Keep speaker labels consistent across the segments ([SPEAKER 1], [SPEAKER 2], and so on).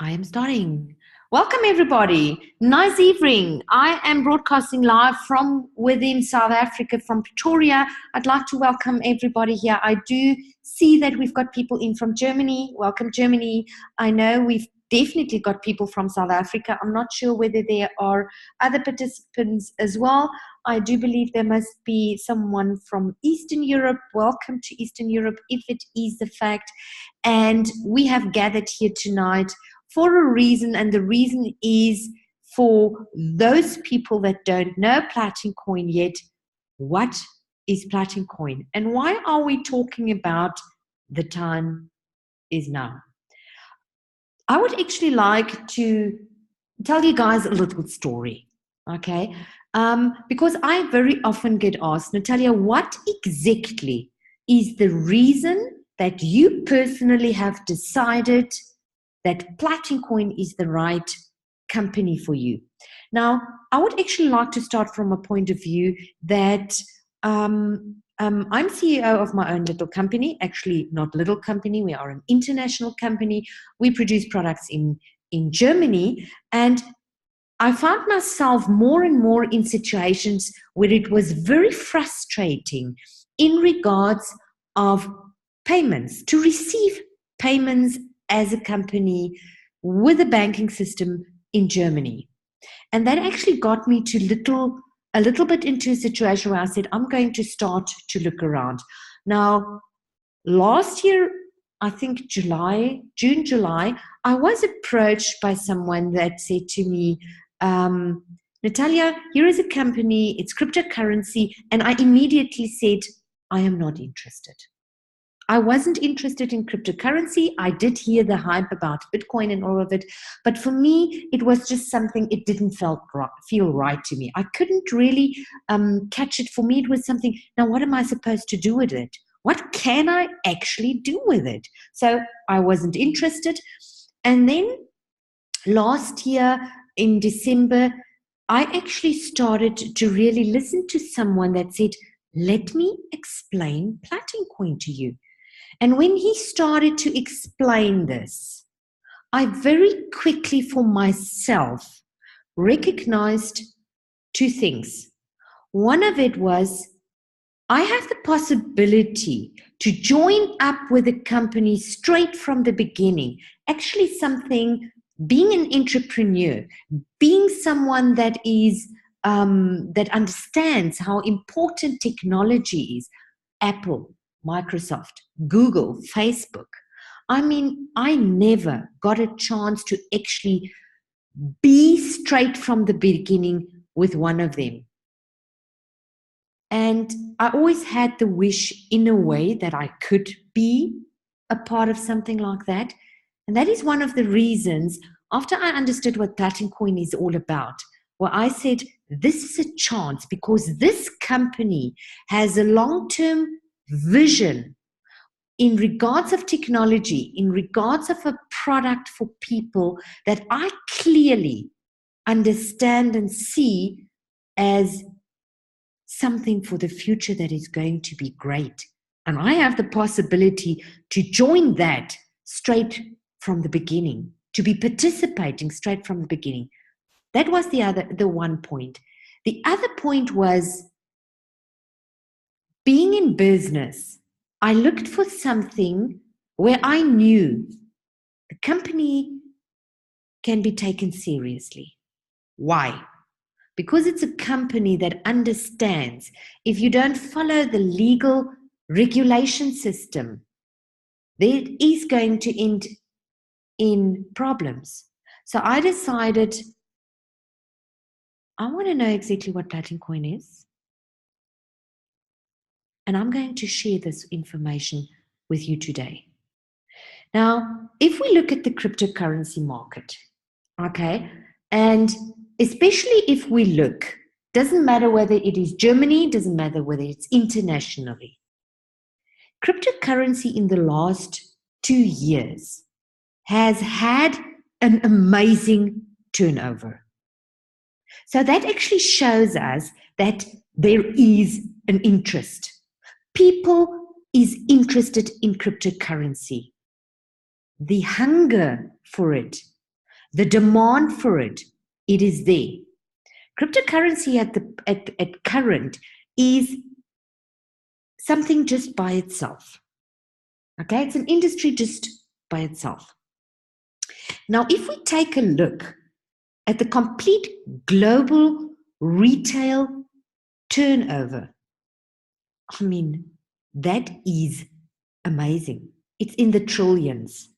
[SPEAKER 1] I am starting. Welcome, everybody. Nice evening. I am broadcasting live from within South Africa, from Pretoria. I'd like to welcome everybody here. I do see that we've got people in from Germany. Welcome, Germany. I know we've definitely got people from South Africa. I'm not sure whether there are other participants as well. I do believe there must be someone from Eastern Europe. Welcome to Eastern Europe, if it is the fact. And we have gathered here tonight for a reason, and the reason is for those people that don't know Platincoin yet. What is Platincoin, and why are we talking about the time is now? I would actually like to tell you guys a little story, okay? Because I very often get asked, Natalia, what exactly is the reason that you personally have decided that Platincoin is the right company for you? Now, I would actually like to start from a point of view that I'm CEO of my own little company, actually not little company, we are an international company. We produce products in Germany, and I found myself more and more in situations where it was very frustrating in regards of payments, to receive payments as a company with a banking system in Germany. And that actually got me to a little bit into a situation where I said, I'm going to start to look around. Now, last year, I think June, July, I was approached by someone that said to me, Natalia, here is a company, it's cryptocurrency. And I immediately said, I am not interested. I wasn't interested in cryptocurrency. I did hear the hype about Bitcoin and all of it. But for me, it was just something, it didn't feel right to me. I couldn't really catch it. For me, it was something, now what am I supposed to do with it? What can I actually do with it? So I wasn't interested. And then last year in December, I actually started to really listen to someone that said, let me explain Platincoin to you. And when he started to explain this, I very quickly for myself recognized two things. One of it was, I have the possibility to join up with a company straight from the beginning. Actually, being an entrepreneur, being someone that is that understands how important technology is. Apple, Microsoft, Google, Facebook. I mean, I never got a chance to actually be straight from the beginning with one of them. And I always had the wish in a way that I could be a part of something like that. And that is one of the reasons, after I understood what Platincoin is all about, where I said, this is a chance because this company has a long-term vision in regards of technology, in regards of a product for people that I clearly understand and see as something for the future that is going to be great. And I have the possibility to join that straight from the beginning, to be participating straight from the beginning. That was the one point. The other point was, being in business, I looked for something where I knew the company can be taken seriously. Why? Because it's a company that understands if you don't follow the legal regulation system, there is going to end in problems. So I decided, I want to know exactly what Platincoin is. And I'm going to share this information with you today. Now, if we look at the cryptocurrency market, okay, and especially if we look, doesn't matter whether it is Germany, doesn't matter whether it's internationally, cryptocurrency in the last 2 years has had an amazing turnover. So that actually shows us that there is an interest. People is interested in cryptocurrency. The hunger for it The demand for it, it is there. Cryptocurrency at current is something just by itself. Okay, it's an industry just by itself. Now, if we take a look at the complete global retail turnover, I mean, that is amazing. It's in the trillions.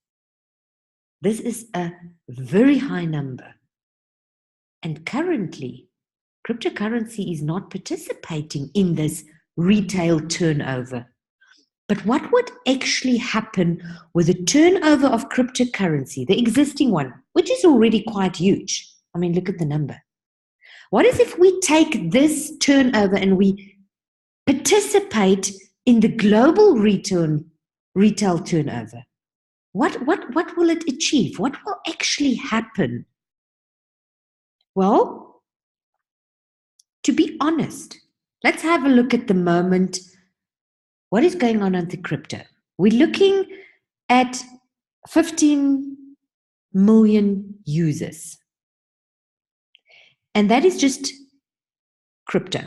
[SPEAKER 1] This is a very high number. And currently, cryptocurrency is not participating in this retail turnover. But what would actually happen with the turnover of cryptocurrency, the existing one, which is already quite huge? I mean, look at the number. What is if we take this turnover and we participate in the global retail turnover? What will it achieve? What will actually happen? Well, to be honest, let's have a look at the moment. What is going on the crypto? We're looking at 15 million users. And that is just crypto.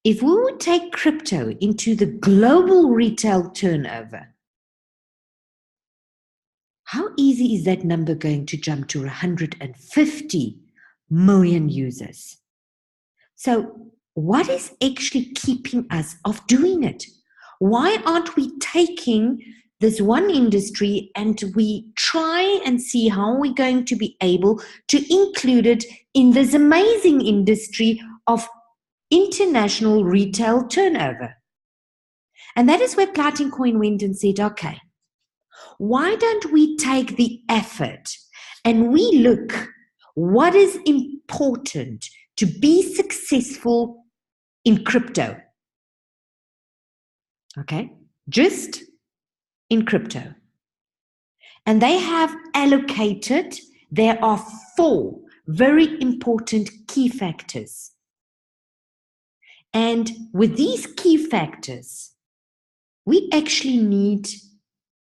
[SPEAKER 1] If we would take crypto into the global retail turnover, how easy is that number going to jump to 150 million users? So what is actually keeping us off doing it? Why aren't we taking this one industry and we try and see how we're going to be able to include it in this amazing industry of international retail turnover? And that is where Platincoin went and said, okay, why don't we take the effort and we look what is important to be successful in crypto? Okay, just in crypto. And they have allocated, there are 4 very important key factors. And with these key factors, we actually need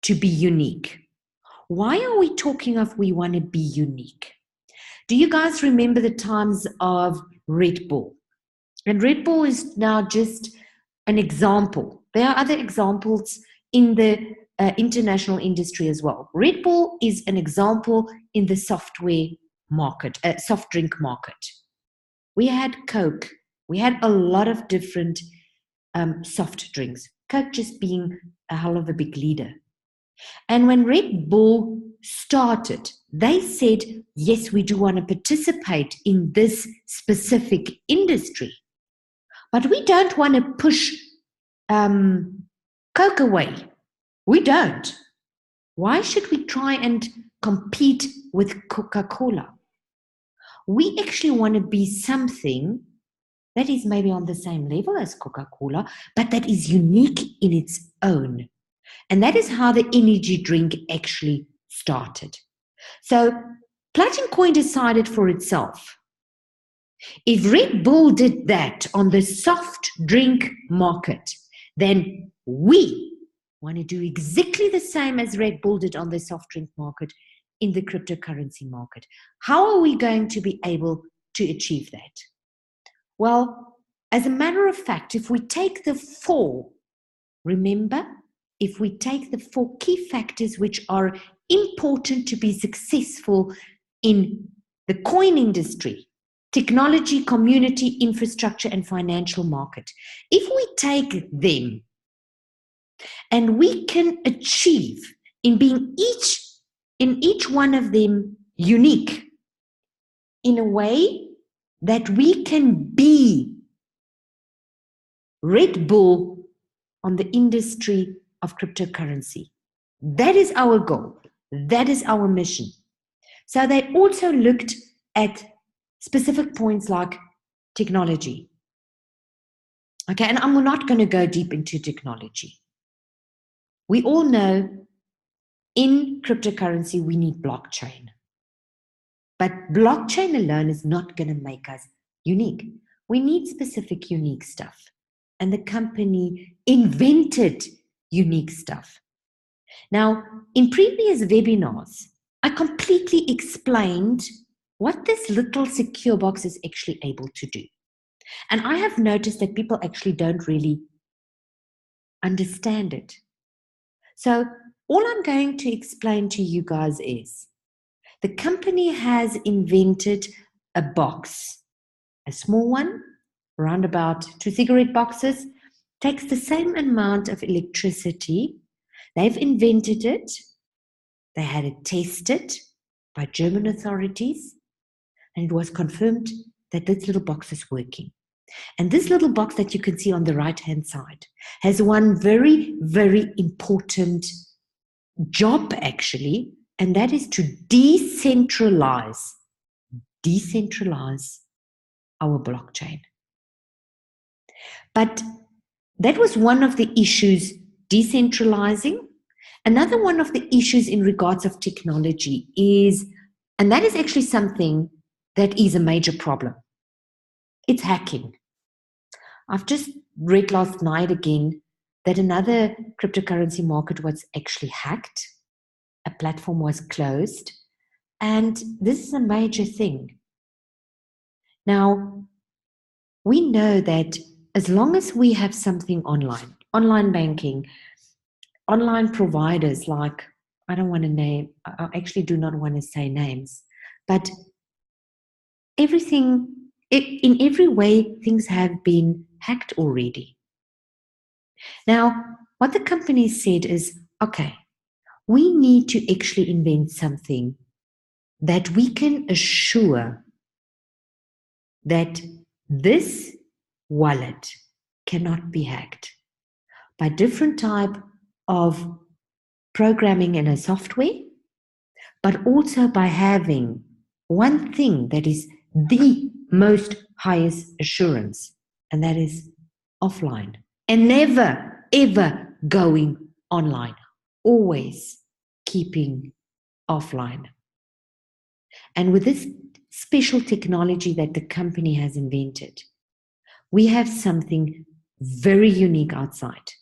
[SPEAKER 1] to be unique. Why are we talking of we want to be unique? Do you guys remember the times of Red Bull? And Red Bull is now just an example. There are other examples in the international industry as well. Red Bull is an example in the software market, soft drink market. We had Coke. We had a lot of different soft drinks. Coke just being a hell of a big leader. And when Red Bull started, they said, yes, we do want to participate in this specific industry, but we don't want to push Coke away. We don't. Why should we try and compete with Coca-Cola? We actually want to be something that is maybe on the same level as Coca-Cola, but that is unique in its own. And that is how the energy drink actually started. So Platincoin decided for itself, if Red Bull did that on the soft drink market, then we want to do exactly the same as Red Bull did on the soft drink market in the cryptocurrency market. How are we going to be able to achieve that? Well, as a matter of fact, if we take the 4, remember, if we take the 4 key factors which are important to be successful in the coin industry, technology, community, infrastructure, and financial market, if we take them and we can achieve in being each one of them unique in a way that we can be Red Bull on the industry of cryptocurrency. That is our goal. That is our mission. So they also looked at specific points like technology. Okay, and I'm not going to go deep into technology. We all know in cryptocurrency we need blockchain. But blockchain alone is not going to make us unique. We need specific unique stuff. And the company invented unique stuff. Now, in previous webinars, I completely explained what this little secure box is actually able to do. And I have noticed that people actually don't really understand it. So all I'm going to explain to you guys is the company has invented a box, a small one, around about 2 cigarette boxes, takes the same amount of electricity. They've invented it. They had it tested by German authorities, and it was confirmed that this little box is working. And this little box that you can see on the right-hand side has one very, very important job, actually, and that is to decentralize our blockchain. But that was one of the issues, decentralizing. Another one of the issues in regards of technology is, and that is actually something that is a major problem, it's hacking. I've just read last night again that another cryptocurrency market was actually hacked. A platform was closed. And this is a major thing. Now, we know that as long as we have something online banking, online providers like, I don't want to name, I actually do not want to say names, but everything, in every way, things have been hacked already. Now, what the company said is, okay, we need to actually invent something that we can assure that this wallet cannot be hacked by different type of programming in a software, but also by having one thing that is the most highest assurance, and that is offline. And never, ever going online. Always keeping offline. And with this special technology that the company has invented, we have something very unique outside,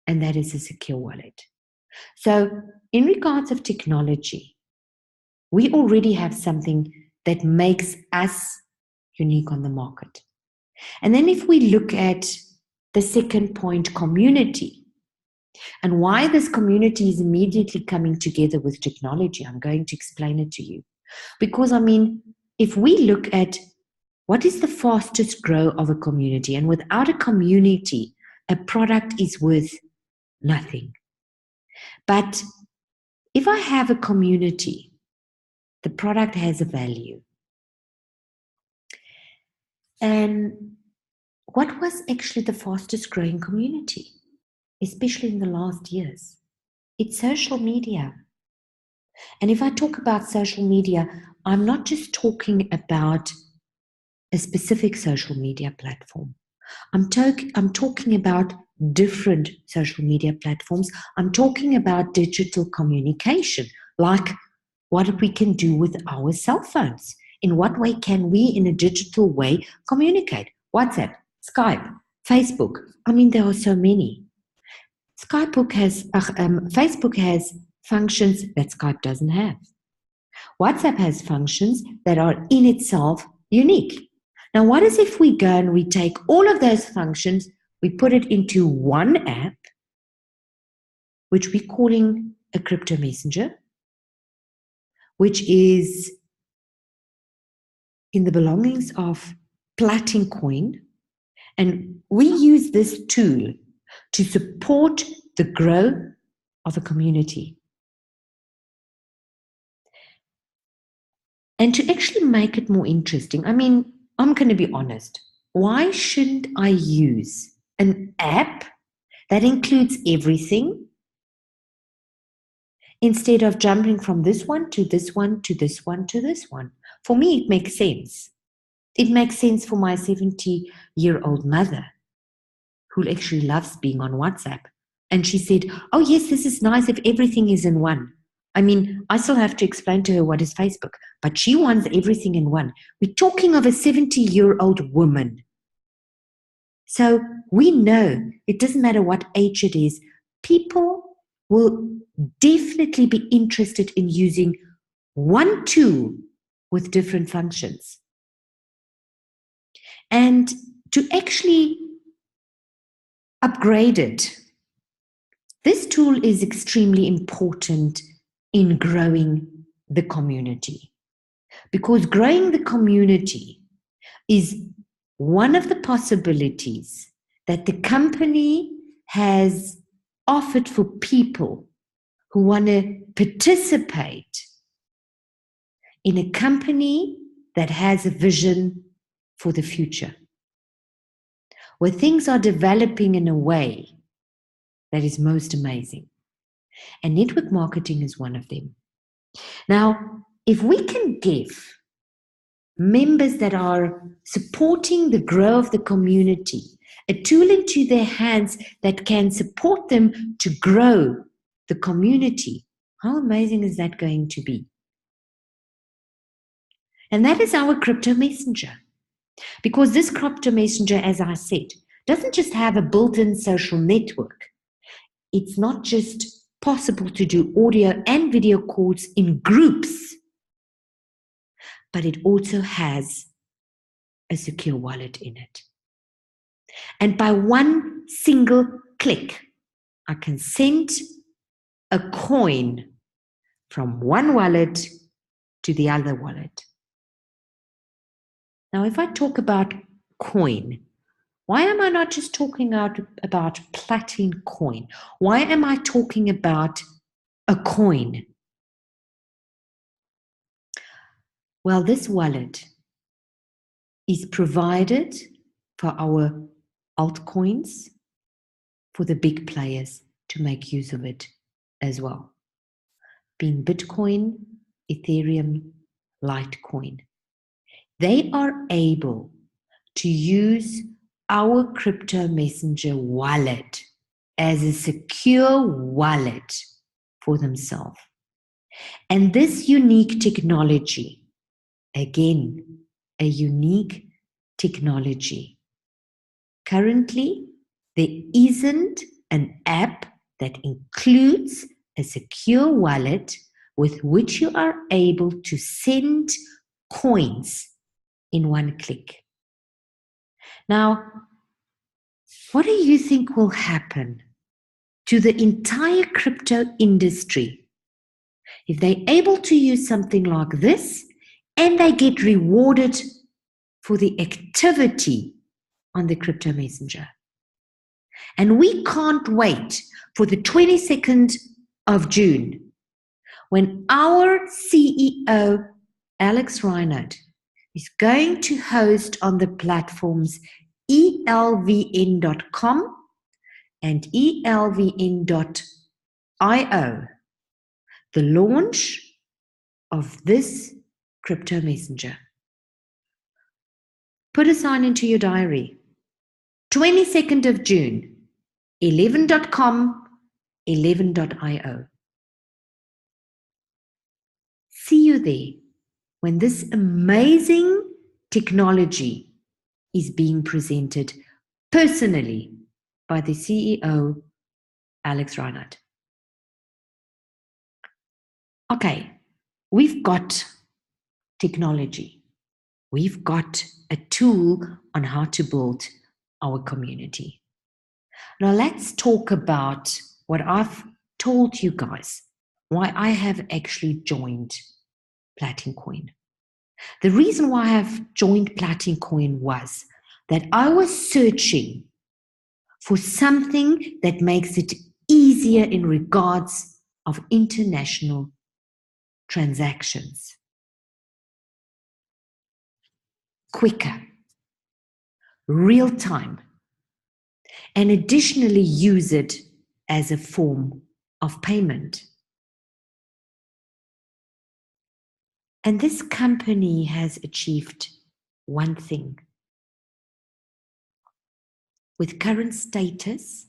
[SPEAKER 1] and that is a secure wallet. So in regards of technology, we already have something that makes us unique on the market. And then if we look at the second point, community, and why this community is immediately coming together with technology, I'm going to explain it to you. Because, I mean, if we look at what is the fastest growth of a community, and without a community, a product is worth nothing. But if I have a community, the product has a value. And what was actually the fastest growing community, especially in the last years? It's social media. And if I talk about social media, I'm not just talking about a specific social media platform. I'm talking about different social media platforms. I'm talking about digital communication, like what we can do with our cell phones. In what way can we, in a digital way, communicate? WhatsApp, Skype, Facebook. I mean, there are so many. Facebook has functions that Skype doesn't have. WhatsApp has functions that are in itself unique. Now, what is if we go and we take all of those functions, we put it into one app, which we're calling a crypto messenger, which is in the belongings of Platincoin, and we use this tool to support the growth of a community. And to actually make it more interesting, I mean, I'm going to be honest. Why shouldn't I use an app that includes everything instead of jumping from this one to this one to this one to this one? For me, it makes sense. It makes sense for my 70-year-old mother who actually loves being on WhatsApp. And she said, oh, yes, this is nice if everything is in one. I mean, I still have to explain to her what is Facebook, but she wants everything in one. We're talking of a 70-year-old woman. So we know it doesn't matter what age it is, people will definitely be interested in using one tool with different functions. And to actually upgrade it, this tool is extremely important in growing the community, because growing the community is one of the possibilities that the company has offered for people who want to participate in a company that has a vision for the future, where things are developing in a way that is most amazing. And network marketing is one of them. Now, if we can give members that are supporting the growth of the community a tool into their hands that can support them to grow the community, how amazing is that going to be? And that is our crypto messenger. Because this crypto messenger, as I said, doesn't just have a built-in social network. It's not just possible to do audio and video calls in groups, but it also has a secure wallet in it. And by one single click, I can send a coin from one wallet to the other wallet. Now, if I talk about coin, why am I not just talking about Platincoin? Why am I talking about a coin? Well, this wallet is provided for our altcoins, for the big players to make use of it as well, being Bitcoin, Ethereum, Litecoin. They are able to use our crypto messenger wallet as a secure wallet for themselves. And this unique technology, again, a unique technology. Currently, there isn't an app that includes a secure wallet with which you are able to send coins in one click. Now, what do you think will happen to the entire crypto industry if they're able to use something like this and they get rewarded for the activity on the crypto messenger? And we can't wait for the 22nd of June when our CEO, Alex Reinhardt, is going to host on the platforms elvn.com and elvn.io the launch of this crypto messenger. Put a sign into your diary. 22nd of June, 11.com, 11.io. See you there when this amazing technology is being presented personally by the CEO, Alex Reinhardt. Okay, we've got technology. We've got a tool on how to build our community. Now let's talk about what I've told you guys, why I have actually joined Platincoin. The reason why I have joined Platincoin was that I was searching for something that makes it easier in regards of international transactions. Quicker, real time, and additionally use it as a form of payment. And this company has achieved one thing. With current status,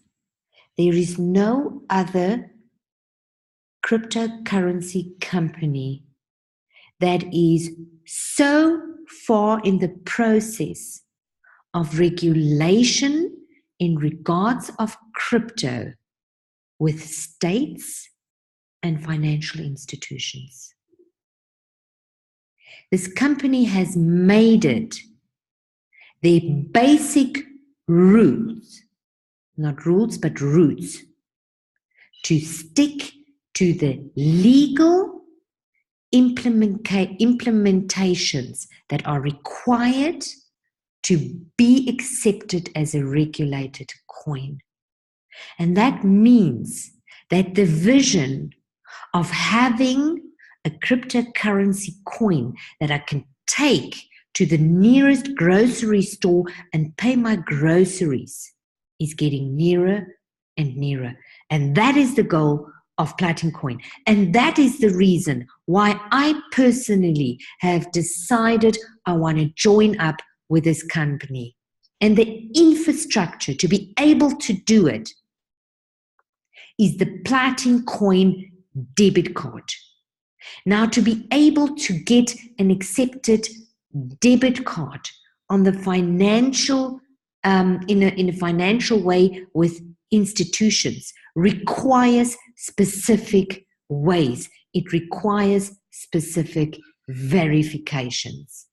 [SPEAKER 1] there is no other cryptocurrency company that is so far in the process of regulation in regards of crypto with states and financial institutions. This company has made it their basic rules, not rules, but roots, to stick to the legal implementations that are required to be accepted as a regulated coin. And that means that the vision of having a cryptocurrency coin that I can take to the nearest grocery store and pay my groceries is getting nearer and nearer. And that is the goal of Platincoin. And that is the reason why I personally have decided I want to join up with this company. And the infrastructure to be able to do it is the Platincoin debit card. Now, to be able to get an accepted debit card on the financial, in a financial way with institutions requires specific ways. It requires specific verifications.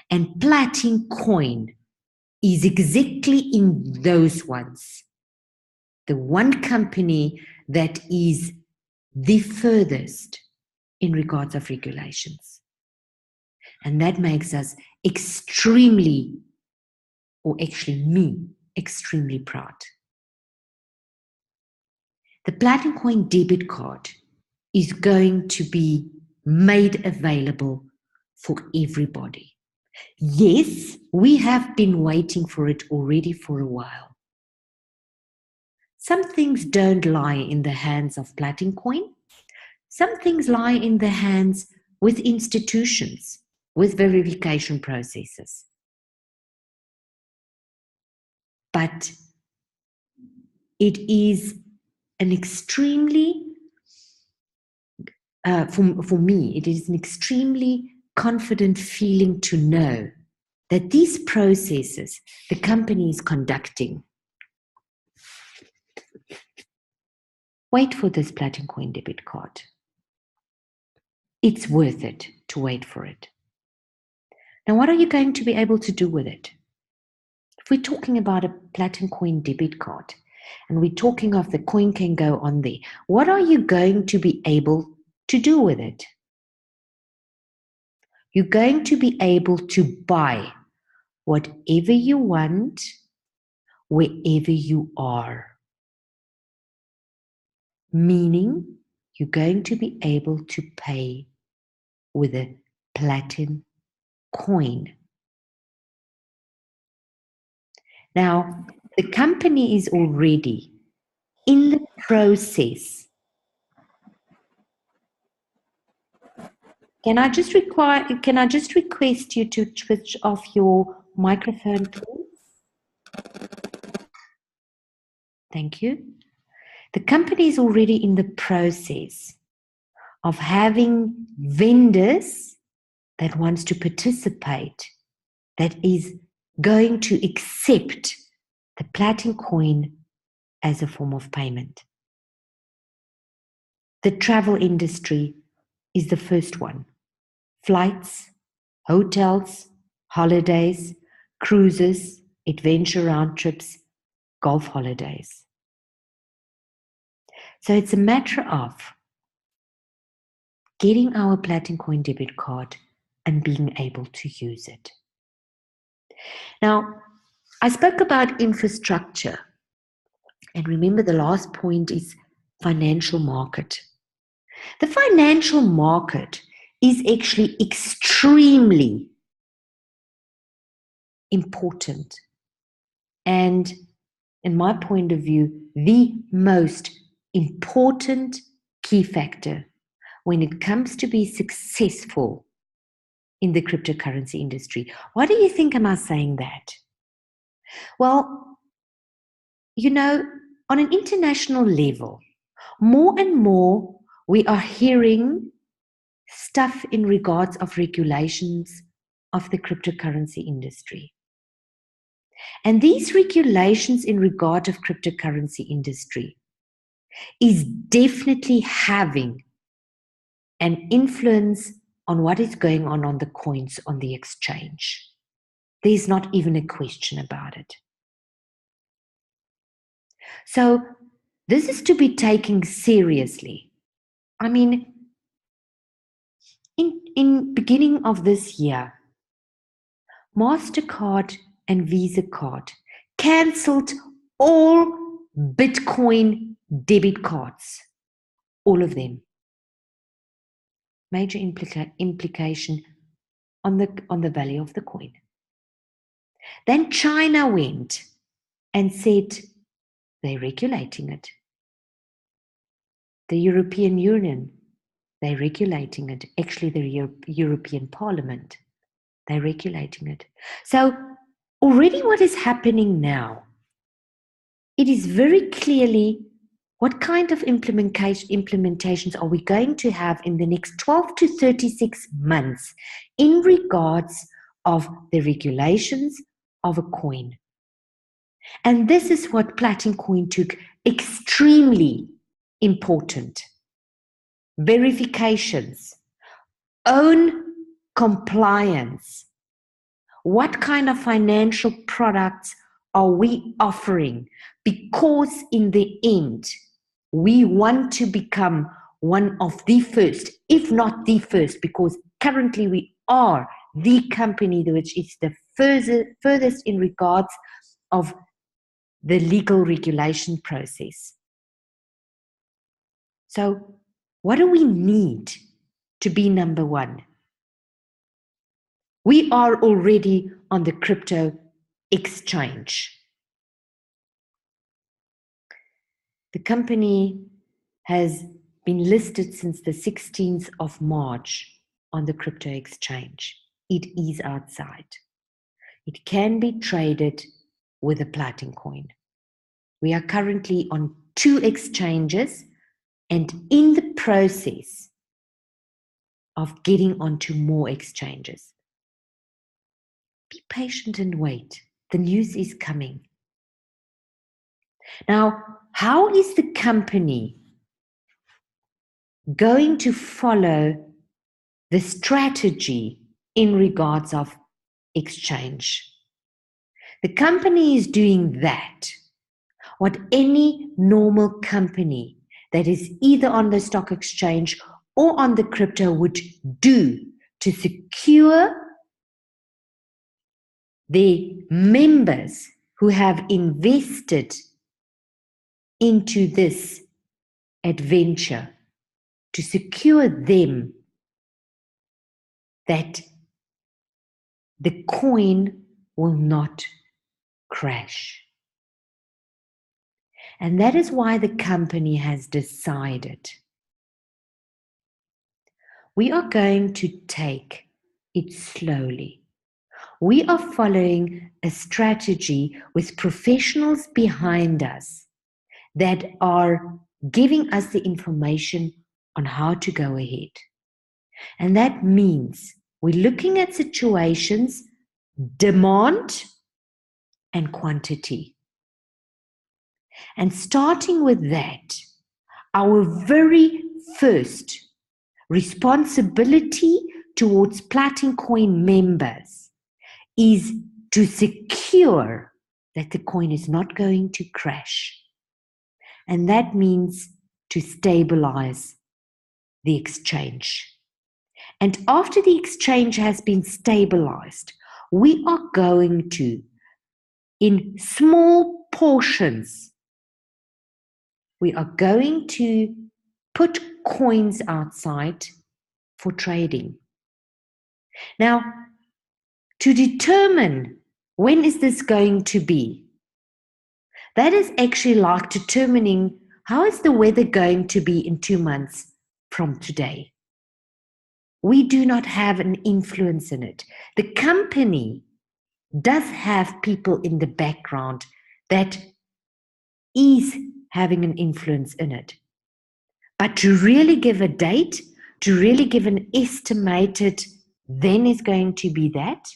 [SPEAKER 1] And Platincoin is exactly in those ones. The one company that is the furthest in regards of regulations. And that makes us extremely, or actually me, extremely proud. The Platincoin debit card is going to be made available for everybody. Yes, we have been waiting for it already for a while. Some things don't lie in the hands of Platincoin. Some things lie in the hands with institutions, with verification processes. But it is an extremely, for me, it is an extremely confident feeling to know that these processes the company is conducting. Wait for this Platincoin debit card. It's worth it to wait for it. Now, what are you going to be able to do with it? If we're talking about a Platincoin debit card, and we're talking of the coin can go on there, what are you going to be able to do with it? You're going to be able to buy whatever you want, wherever you are. Meaning, you're going to be able to pay with a Platincoin. Now, the company is already in the process. Can I just request you to switch off your microphone, please? Thank you. The company is already in the process of having vendors that wants to participate, that is going to accept the Platincoin as a form of payment. The travel industry is the first one. Flights, hotels, holidays, cruises, adventure round trips, golf holidays. So it's a matter of getting our Platincoin debit card and being able to use it. Now, I spoke about infrastructure. And remember, the last point is financial market. The financial market is actually extremely important. And in my point of view, the most important key factor when it comes to be successful in the cryptocurrency industry. Why do you think am I saying that? Well, you know, on an international level, more and more we are hearing stuff in regards of regulations of the cryptocurrency industry. And these regulations in regard of cryptocurrency industry is definitely having an influence on what is going on the coins on the exchange. There's not even a question about it. So this is to be taken seriously. I mean, in beginning of this year, MasterCard and Visa card cancelled all Bitcoin debit cards, all of them. Major implication on the value of the coin. Then China went and said they're regulating it. The European Union, they're regulating it. Actually, the European Parliament, they're regulating it. So already what is happening now, it is very clearly what kind of implementations are we going to have in the next 12 to 36 months in regards of the regulations of a coin. And this is what Platincoin took extremely important. Verifications, own compliance. What kind of financial products are we offering? Because in the end, we want to become one of the first, if not the first, because currently we are the company which is the furthest in regards of the legal regulation process. So what do we need to be number one? We are already on the crypto exchange. The company has been listed since the 16th of March on the crypto exchange. It is outside. It can be traded with a Platincoin. We are currently on 2 exchanges and in the process of getting onto more exchanges. Be patient and wait. The news is coming. Now, how is the company going to follow the strategy in regards of exchange? The company is doing that, what any normal company that is either on the stock exchange or on the crypto would do to secure the members who have invested into this adventure, to secure them that the coin will not crash. And that is why the company has decided we are going to take it slowly. We are following a strategy with professionals behind us that are giving us the information on how to go ahead. And that means we're looking at situations, demand and quantity. And starting with that, our very first responsibility towards Platincoin members is to secure that the coin is not going to crash. And that means to stabilize the exchange. And after the exchange has been stabilized, we are going to, in small portions, we are going to put coins outside for trading. Now, to determine when is this going to be, that is actually like determining how is the weather going to be in 2 months from today. We do not have an influence in it. The company does have people in the background that is having an influence in it. But to really give a date, to really give an estimated then is going to be that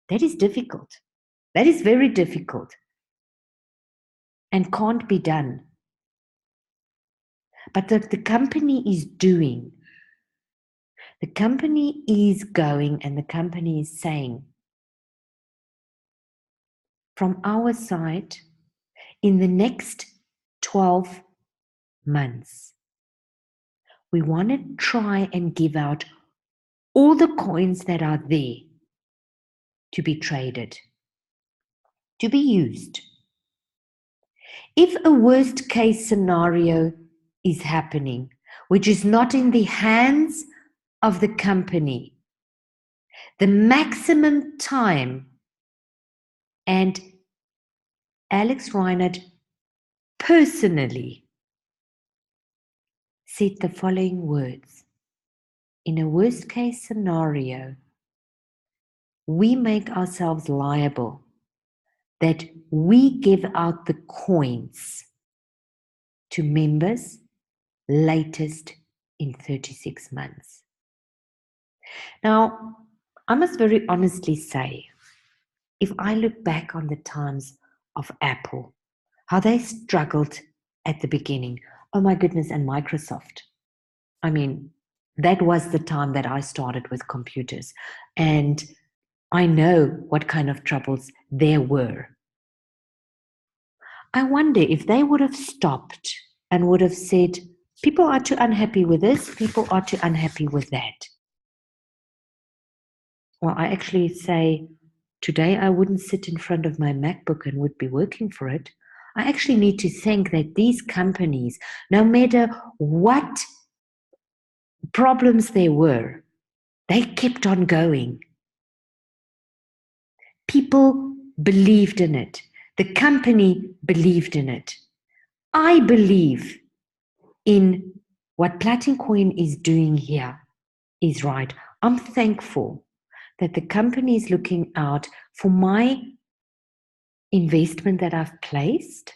[SPEAKER 1] is difficult. That is very difficult and can't be done. But that the company is doing, The company is going and the company is saying, from our side, in the next 12 months, we want to try and give out all the coins that are there to be traded, to be used. If a worst case scenario is happening, which is not in the hands of the company, the maximum time, and Alex Reinhardt personally said the following words: in a worst case scenario, we make ourselves liable that we give out the coins to members latest in 36 months. Now, I must very honestly say, if I look back on the times of Apple, how they struggled at the beginning, oh my goodness, and Microsoft. I mean, that was the time that I started with computers, and I know what kind of troubles there were. I wonder if they would have stopped and would have said, people are too unhappy with this, people are too unhappy with that. Well, I actually say, today I wouldn't sit in front of my MacBook and would be working for it. I actually need to think that these companies, no matter what problems there were, they kept on going. People believed in it. The company believed in it. I believe in what Platincoin is doing here is right. I'm thankful that the company is looking out for my investment that I've placed.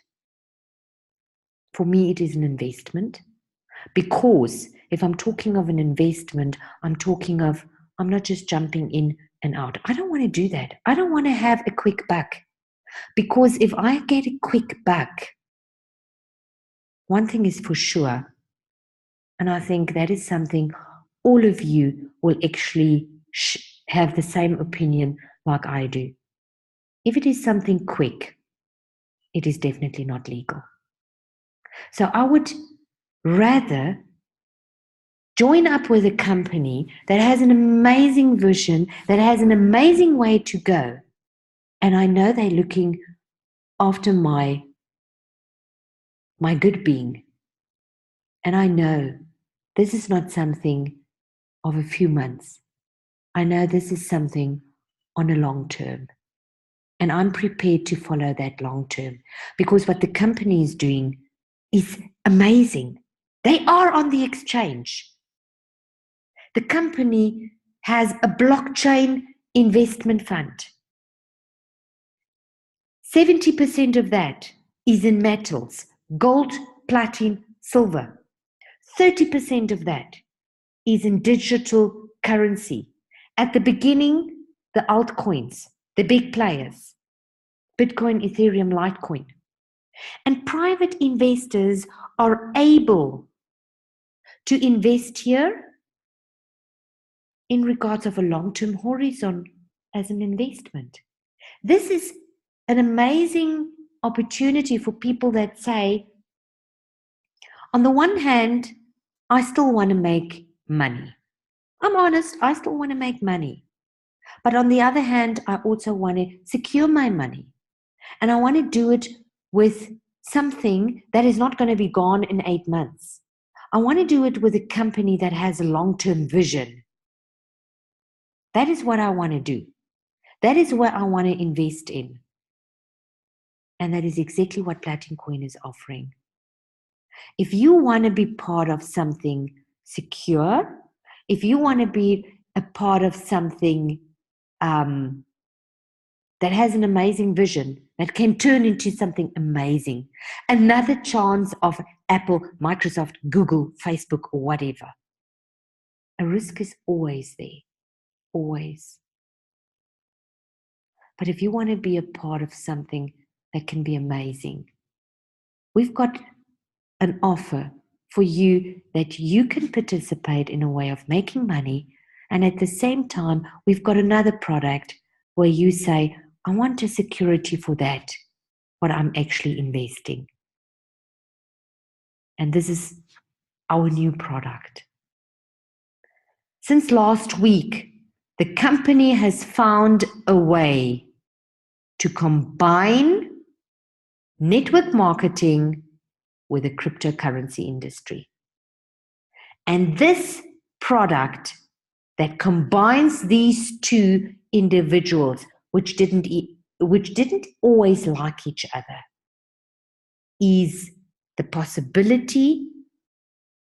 [SPEAKER 1] For me, it is an investment, because if I'm talking of an investment, I'm not just jumping in and out. I don't want to do that. I don't want to have a quick buck, because if I get a quick buck, one thing is for sure, and I think that is something all of you will actually have the same opinion like I do. If it is something quick, it is definitely not legal. So I would rather join up with a company that has an amazing vision, that has an amazing way to go, and I know they're looking after my good being. And I know this is not something of a few months. I know this is something on a long term. And I'm prepared to follow that long term, because what the company is doing is amazing. They are on the exchange. The company has a blockchain investment fund. 70% of that is in metals, gold, platinum, silver. 30% of that is in digital currency. At the beginning, the altcoins, the big players, Bitcoin, Ethereum, Litecoin. And private investors are able to invest here in regards of a long-term horizon as an investment. This is an amazing opportunity for people that say, on the one hand, I still want to make money. I'm honest, I still want to make money. But on the other hand, I also want to secure my money. And I want to do it with something that is not going to be gone in 8 months. I want to do it with a company that has a long-term vision. That is what I want to do. That is what I want to invest in. And that is exactly what Platincoin is offering. If you want to be part of something secure, if you want to be a part of something that has an amazing vision, that can turn into something amazing, another chance of Apple, Microsoft, Google, Facebook, or whatever, a risk is always there, always. But if you want to be a part of something that can be amazing, we've got an offer for you that you can participate in a way of making money And at the same time, we've got another product where you say, I want a security for that, what I'm actually investing. And this is our new product. Since last week, the company has found a way to combine network marketing with the cryptocurrency industry. And this product that combines these two individuals, which didn't always like each other, is the possibility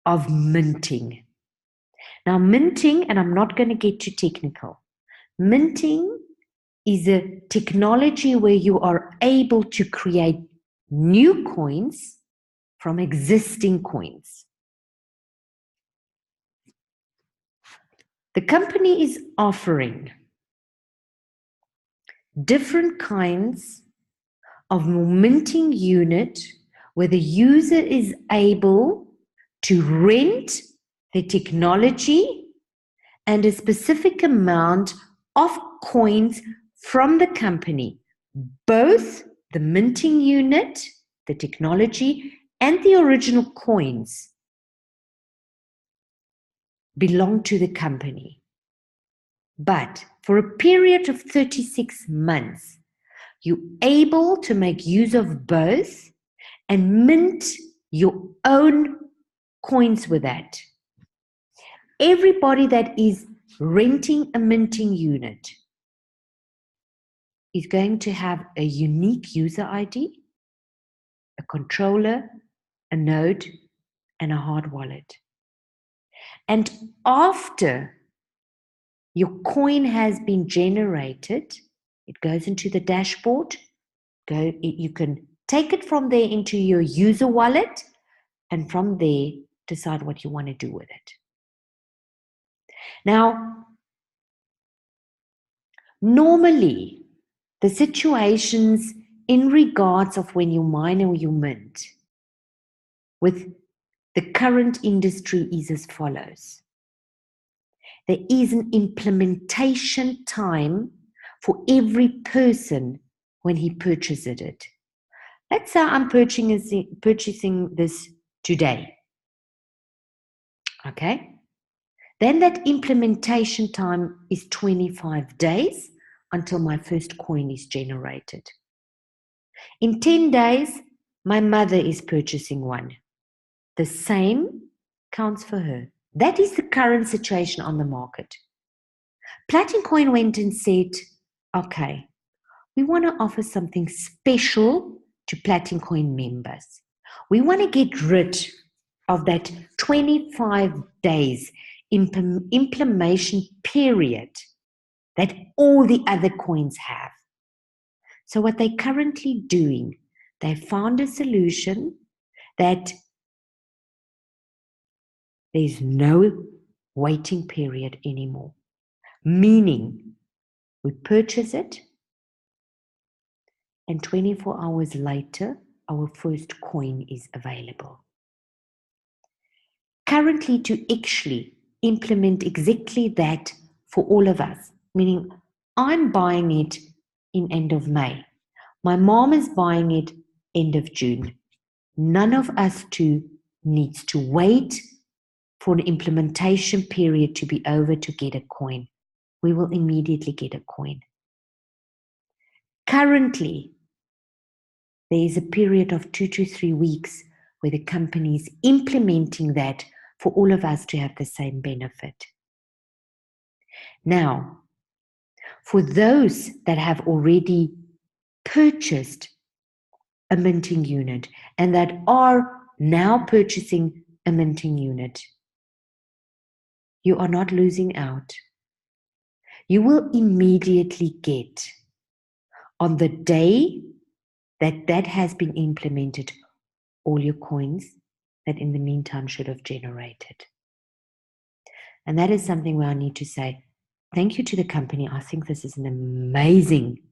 [SPEAKER 1] of minting. Now, minting, and I'm not going to get too technical, minting is a technology where you are able to create new coins from existing coins. The company is offering different kinds of minting unit where the user is able to rent the technology and a specific amount of coins from the company, both the minting unit, the technology, and the original coins belong to the company. But for a period of 36 months, you're able to make use of both and mint your own coins with that. Everybody that is renting a minting unit is going to have a unique user ID, a controller, a node, and a hard wallet. And after your coin has been generated, it goes into the dashboard. You can take it from there into your user wallet, and from there, decide what you want to do with it. Now, normally, the situations in regards of when you mine or you mint with the current industry is as follows. There is an implementation time for every person when he purchases it. Let's say I'm purchasing this today. Okay? Then that implementation time is 25 days until my first coin is generated. In 10 days, my mother is purchasing one. The same counts for her. That is the current situation on the market. Platincoin went and said, okay, we want to offer something special to Platincoin members. We want to get rid of that 25 days implementation period that all the other coins have. So what they're currently doing, they found a solution that there's no waiting period anymore. Meaning, we purchase it, and 24 hours later, our first coin is available. Currently, to actually implement exactly that for all of us, meaning I'm buying it in end of May. My mom is buying it end of June. None of us two needs to wait for an implementation period to be over to get a coin. We will immediately get a coin. Currently, there is a period of 2 to 3 weeks where the company is implementing that for all of us to have the same benefit. Now, for those that have already purchased a minting unit and that are now purchasing a minting unit, you are not losing out. You will immediately get, on the day that has been implemented, all your coins that in the meantime should have generated. And that is something where I need to say, thank you to the company. I think this is an amazing,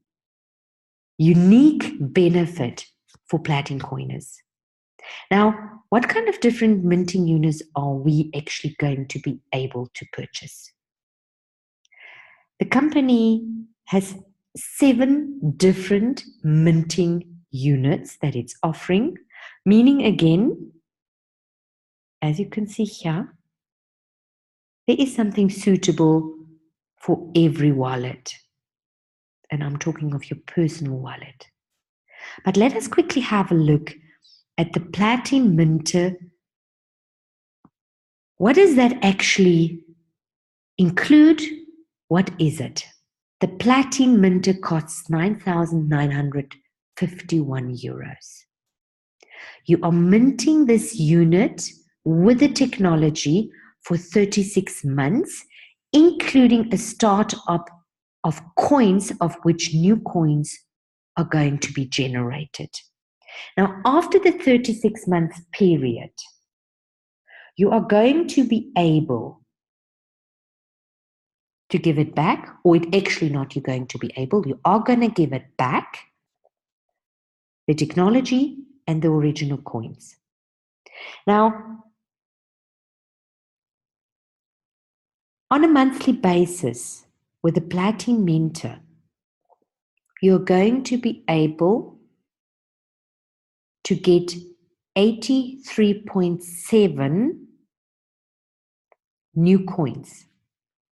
[SPEAKER 1] unique benefit for Platincoiners. Now, what kind of different minting units are we actually going to be able to purchase? The company has 7 different minting units that it's offering, meaning again, as you can see here, there is something suitable for every wallet. And I'm talking of your personal wallet. But let us quickly have a look at the Platin Minter. What does that actually include? What is it? The Platin Minter costs 9,951 euros. You are minting this unit with the technology for 36 months, including a start-up of coins, of which new coins are going to be generated. Now, after the 36-month period, you are going to be able to give it back, or it actually not you're going to be able, you are going to give it back, the technology and the original coins. Now, on a monthly basis, with the Platin Minter, you're going to be able to get 83.7 new coins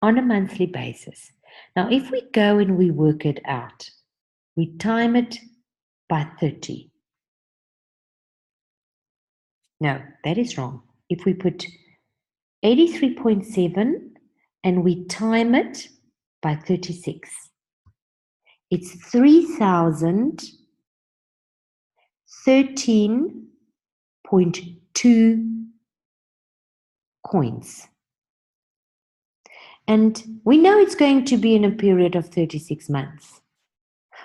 [SPEAKER 1] on a monthly basis. Now, if we go and we work it out, we time it by 30. No, that is wrong. If we put 83.7 and we time it by 36, it's 3,013.2 coins. And we know it's going to be in a period of 36 months.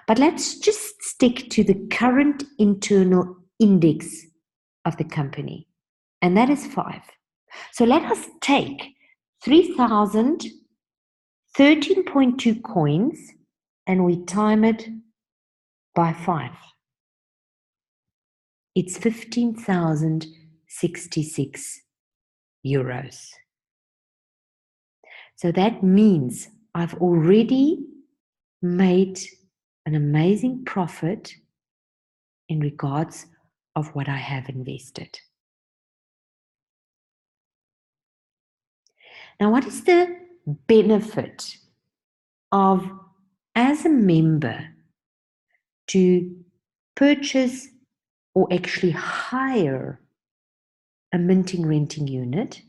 [SPEAKER 1] But let's just stick to the current internal index of the company, and that is 5. So let us take 3,013.2 coins and we time it by 5. It's 15,066 euros. So that means I've already made an amazing profit in regards of what I have invested. Now, what is the benefit of, as a member, to purchase or actually hire a minting renting unit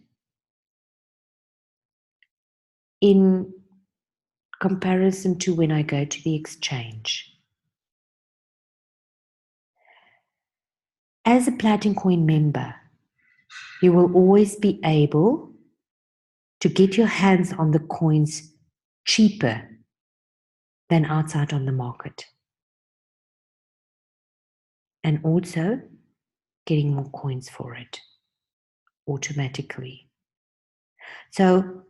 [SPEAKER 1] in comparison to when I go to the exchange? As a Platincoin member, you will always be able to get your hands on the coins cheaper than outside on the market. And also getting more coins for it automatically. So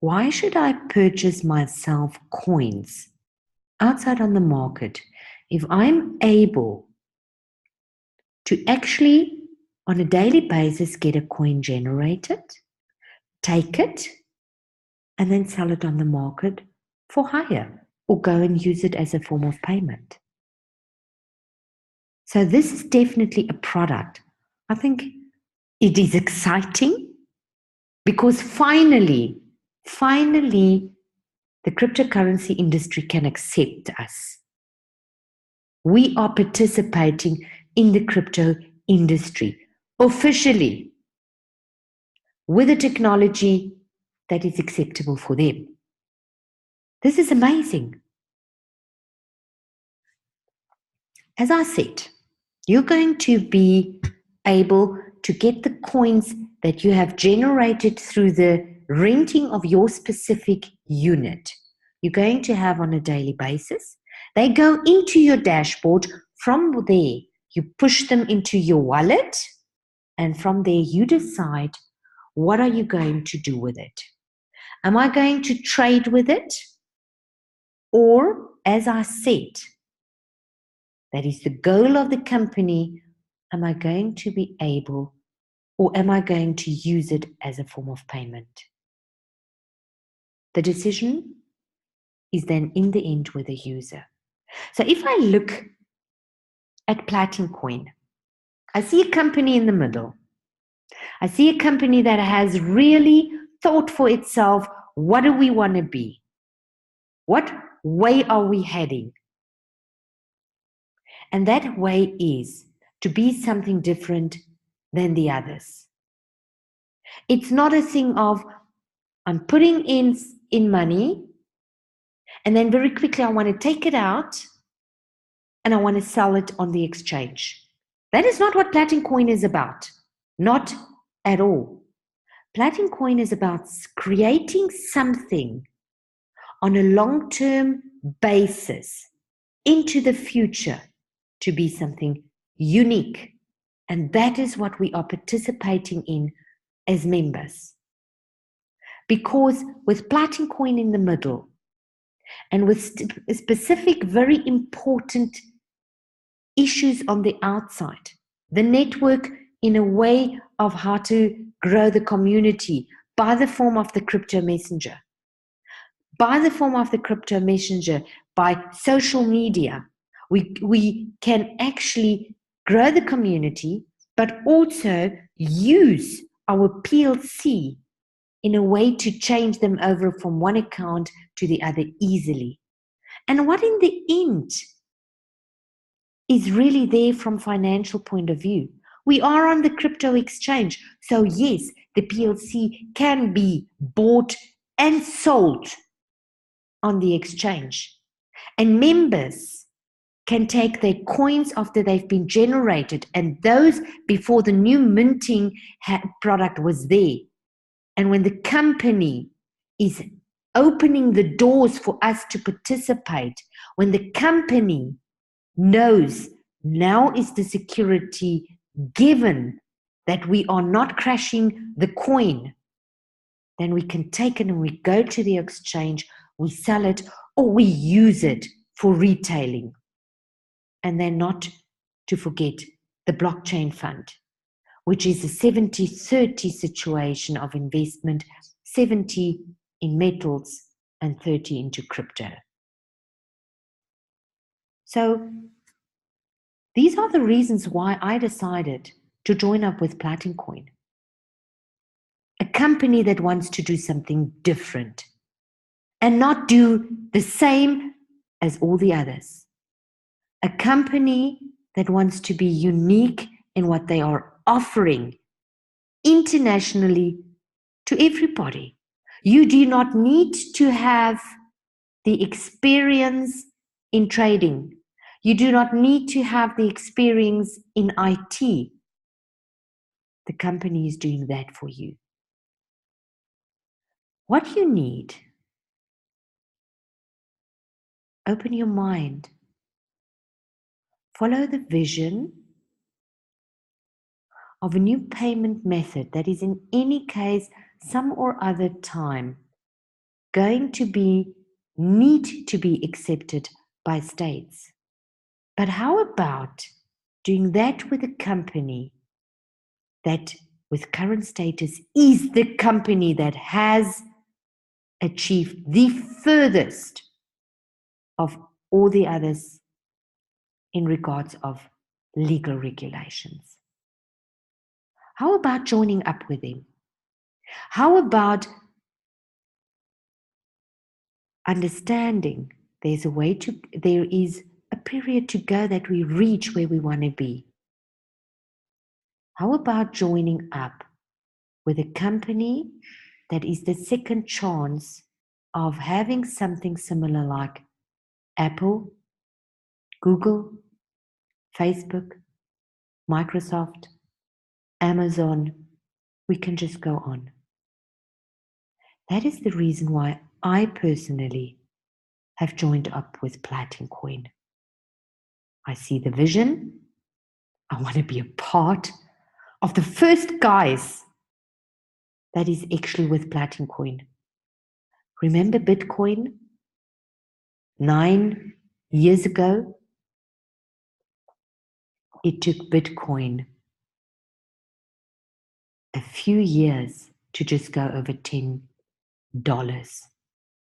[SPEAKER 1] why should I purchase myself coins outside on the market if I'm able to actually on a daily basis get a coin generated, take it, and then sell it on the market for hire or go and use it as a form of payment? So this is definitely a product. I think it is exciting because finally, the cryptocurrency industry can accept us. We are participating in the crypto industry officially with a technology that is acceptable for them. This is amazing. As I said, you're going to be able to get the coins that you have generated through the renting of your specific unit. You're going to have on a daily basis. They go into your dashboard. From there, you push them into your wallet, and from there you decide, what are you going to do with it? Am I going to trade with it? Or, as I said, that is the goal of the company, am I going to be able, or am I going to use it as a form of payment? The decision is then in the end with the user. So if I look at Platincoin, I see a company in the middle. I see a company that has really thought for itself, what do we want to be? What way are we heading? And that way is to be something different than the others. It's not a thing of, I'm putting in money, and then very quickly I want to take it out and I want to sell it on the exchange. That is not what Platincoin is about. Not at all. Platincoin is about creating something on a long-term basis into the future to be something unique. And that is what we are participating in as members. Because with Platincoin in the middle, and with specific, very important issues on the outside, the network in a way of how to grow the community by the form of the crypto messenger, by social media, we can actually grow the community, but also use our PLC in a way to change them over from one account to the other easily. And what in the end is really there from financial point of view? We are on the crypto exchange. So yes, the PLC can be bought and sold on the exchange. And members can take their coins after they've been generated, and those before the new minting product was there. And when the company is opening the doors for us to participate, when the company knows now is the security given that we are not crashing the coin, then we can take it and we go to the exchange, we sell it, or we use it for retailing. And then not to forget the blockchain fund, which is a 70-30 situation of investment, 70 in metals and 30 into crypto. So these are the reasons why I decided to join up with Platincoin, a company that wants to do something different and not do the same as all the others. A company that wants to be unique in what they are offering internationally to everybody. You do not need to have the experience in trading. You do not need to have the experience in IT. The company is doing that for you. What you need, open your mind, follow the vision of a new payment method that is in any case some or other time going to need to be accepted by states. But how about doing that with a company that with current status is the company that has achieved the furthest of all the others in regards of legal regulations? How about joining up with them? How about understanding there is a period to go that we reach where we want to be? How about joining up with a company that is the second chance of having something similar like Apple, Google, Facebook, Microsoft, Amazon? We can just go on. That is the reason why I personally have joined up with Platincoin. I see the vision. I want to be a part of the first guys that is actually with Platincoin. Remember Bitcoin 9 years ago? It took Bitcoin a few years to just go over $10.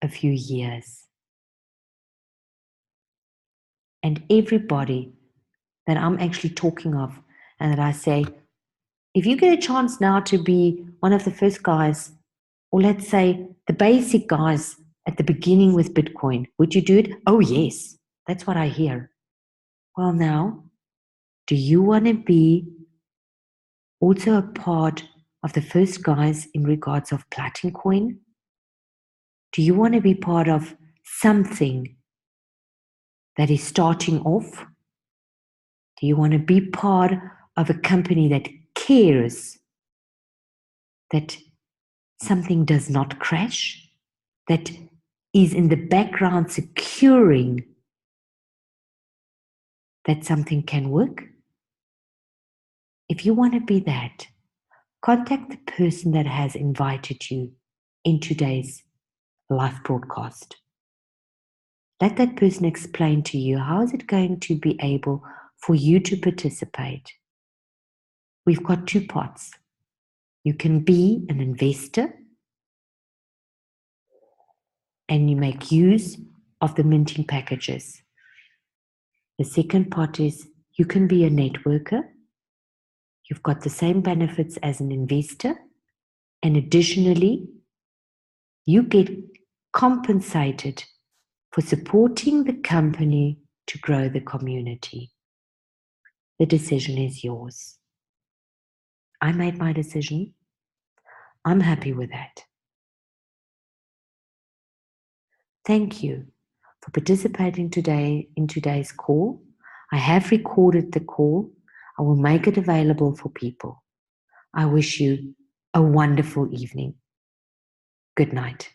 [SPEAKER 1] A few years. and everybody that I'm actually talking of, and that I say, if you get a chance now to be one of the first guys, or let's say the basic guys at the beginning with Bitcoin, would you do it? Oh, yes. That's what I hear. Well, now, do you want to be also a part of the first guys in regards of Platincoin? Do you want to be part of something that is starting off? Do you want to be part of a company that cares that something does not crash, that is in the background securing that something can work? If you want to be that, contact the person that has invited you in today's live broadcast. Let that person explain to you how is it going to be able for you to participate. We've got two parts. You can be an investor and you make use of the minting packages. The second part is you can be a networker. You've got the same benefits as an investor, and additionally, you get compensated for supporting the company to grow the community. The decision is yours. I made my decision. I'm happy with that. Thank you for participating today in today's call. I have recorded the call. I will make it available for people. I wish you a wonderful evening. Good night.